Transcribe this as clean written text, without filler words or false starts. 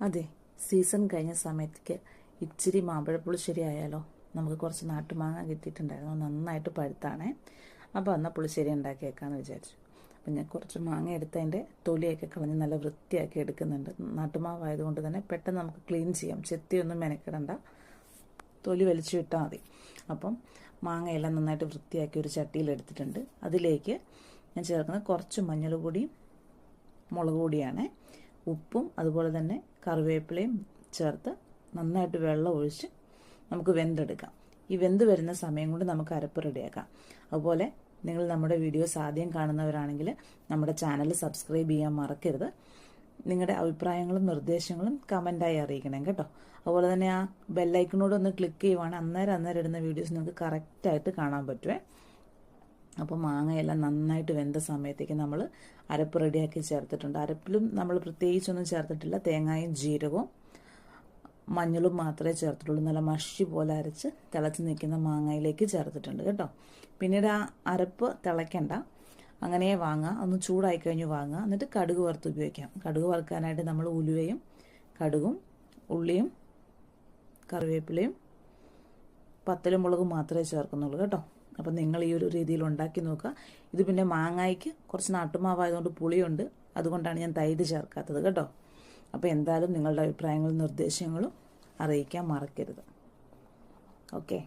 അതെ, സീസൺ കഴിഞ്ഞ സമയത്തേക്ക് ഇച്ചിരി മാമ്പഴപ്പുളിശ്ശേരി ആയാലോ. നമുക്ക് കുറച്ച് നാട്ടുമാങ്ങ കിട്ടിയിട്ടുണ്ടായിരുന്നു, നന്നായിട്ട് പഴുത്താണേ. അപ്പോൾ എന്നാൽ പുളിശ്ശേരി ഉണ്ടാക്കിയേക്കാമെന്ന് വിചാരിച്ചു. അപ്പം ഞാൻ കുറച്ച് മാങ്ങ എടുത്ത് അതിൻ്റെ തൊലിയൊക്കെ കളഞ്ഞ് നല്ല വൃത്തിയാക്കി എടുക്കുന്നുണ്ട്. നാട്ടുമാവായതുകൊണ്ട് തന്നെ പെട്ടെന്ന് നമുക്ക് ക്ലീൻ ചെയ്യാം, ചെത്തിയൊന്നും മെനക്കിടണ്ട, തൊലി വലിച്ചു വിട്ടാൽ മതി. അപ്പം മാങ്ങയെല്ലാം നന്നായിട്ട് വൃത്തിയാക്കി ഒരു ചട്ടിയിൽ എടുത്തിട്ടുണ്ട്. അതിലേക്ക് ഞാൻ ചേർക്കുന്നത് കുറച്ച് മഞ്ഞൾ പൊടിയും മുളക് പൊടിയാണ്, ഉപ്പും അതുപോലെ തന്നെ കറിവേപ്പിലയും ചേർത്ത് നന്നായിട്ട് വെള്ളം ഒഴിച്ച് നമുക്ക് വെന്തെടുക്കാം. ഈ വെന്ത് വരുന്ന സമയം കൊണ്ട് നമുക്ക് അരപ്പ് റെഡിയാക്കാം. അതുപോലെ നിങ്ങൾ നമ്മുടെ വീഡിയോസ് ആദ്യം കാണുന്നവരാണെങ്കിൽ നമ്മുടെ ചാനൽ സബ്സ്ക്രൈബ് ചെയ്യാൻ മറക്കരുത്. നിങ്ങളുടെ അഭിപ്രായങ്ങളും നിർദ്ദേശങ്ങളും കമൻറ്റായി അറിയിക്കണം കേട്ടോ. അതുപോലെ തന്നെ ആ ബെല്ലൈക്കണോട് ഒന്ന് ക്ലിക്ക് ചെയ്യുവാണെങ്കിൽ അന്നേരം ഇടുന്ന വീഡിയോസ് നിങ്ങൾക്ക് കറക്റ്റായിട്ട് കാണാൻ പറ്റുമേ. അപ്പോൾ മാങ്ങയെല്ലാം നന്നായിട്ട് വെന്ത സമയത്തേക്ക് നമ്മൾ അരപ്പ് റെഡിയാക്കി ചേർത്തിട്ടുണ്ട്. അരപ്പിലും നമ്മൾ പ്രത്യേകിച്ചൊന്നും ചേർത്തിട്ടില്ല, തേങ്ങയും ജീരകവും മഞ്ഞളും മാത്രമേ ചേർത്തിട്ടുള്ളൂ. നല്ല മഷി പോലെ അരച്ച് തിളച്ച് നിൽക്കുന്ന മാങ്ങയിലേക്ക് ചേർത്തിട്ടുണ്ട് കേട്ടോ. പിന്നീട് ആ അരപ്പ് തിളയ്ക്കണ്ട, അങ്ങനെ വാങ്ങുക, ഒന്ന് ചൂടായി കഴിഞ്ഞ് വാങ്ങുക. എന്നിട്ട് കടുക് വറുത്ത് ഉപയോഗിക്കാം. കടുക് വറുക്കാനായിട്ട് നമ്മൾ ഉലുവയും കടുകും ഉള്ളിയും കറിവേപ്പിലയും പത്തലും മുളകും മാത്രമേ ചേർക്കുന്നുള്ളൂ കേട്ടോ. അപ്പം നിങ്ങൾ ഈ ഒരു രീതിയിൽ ഉണ്ടാക്കി നോക്കുക. ഇത് പിന്നെ മാങ്ങായ്ക്ക് കുറച്ച് നാട്ടുമാവായതുകൊണ്ട് പുളിയുണ്ട്, അതുകൊണ്ടാണ് ഞാൻ തൈര് ചേർക്കാത്തത് കേട്ടോ. അപ്പോൾ എന്തായാലും നിങ്ങളുടെ അഭിപ്രായങ്ങളും നിർദ്ദേശങ്ങളും അറിയിക്കാൻ മറക്കരുത്. ഓക്കെ.